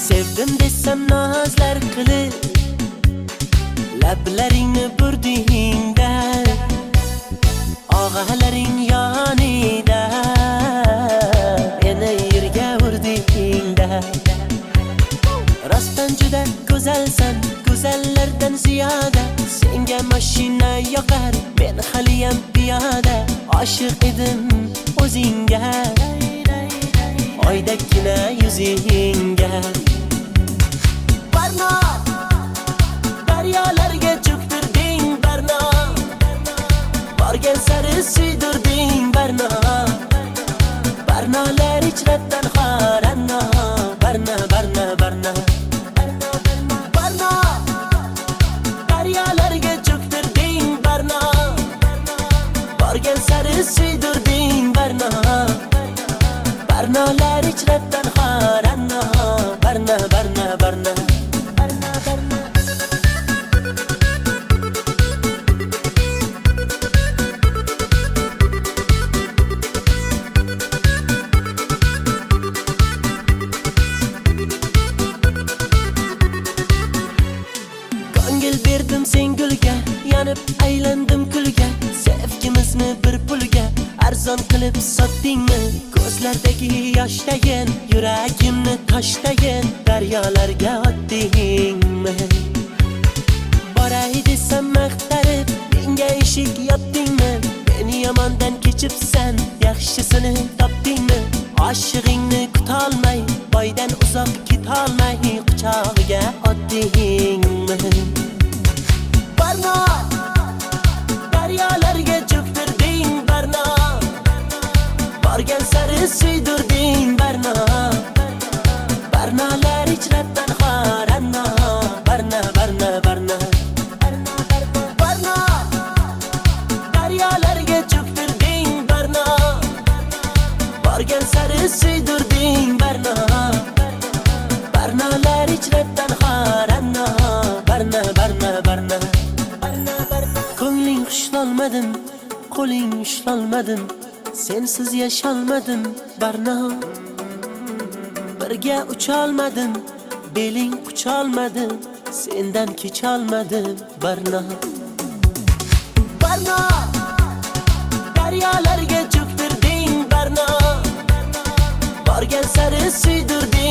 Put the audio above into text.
Sevdim desam nazlar qilib, lablaringni burdingda, og'alaring yonida, meni yerga urdingda. Rostdan juda go'zalsan, go'zallardan ziyoda. Senga mashina yoqar, men haliyam piyoda. Oshiq edim o'zingga, oydagina yuzingga. Barno, daryolarga cho'ktirding Barno, borgan sari suydirding Barno. Barnolar ichratdan xoranno, Barno, Barno, Barno. Barno, daryolarga cho'ktirding Barno, borgan sari suydirding Barno. Barnolar ichratdan xoranno, Barno, Barno, Barno. Ko'ngil berdim sen gulga, yonib aylandim kulga. Sevgimizni bir pulga arzon qilib sotdingmi? Ko'zlardagi yoshdayin, yuragimni toshdayin, daryolarga otdingmi? Boray desam maqtarib, menga eshik yopdingmi? Meni yomondan kechibsan, yaxshisini topdingmi? Oshig'ingni kutolmay, boydan uzoq ketolmay, quchog'iga otdingmi? Barno, daryolarga cho'ktirding Barno, borgan sari suydirding Barno. Barnolar ichratdan xoranno, Barno, Barno, Barno. Barno, daryolarga cho'ktirding Barno, borgan sari suydirding Barno. Barnolar ichratdan xoranno, Barno, Barno, Barno. Ko'ngling xushlolmadim, qo'ling ushlolmadim, sensiz yasholmadim Barno. Birga ucholmadim, beling qucholmadim, sendan kecholmadim Barno. Barno, daryolarga cho'ktirding Barno, borgan sari suydirding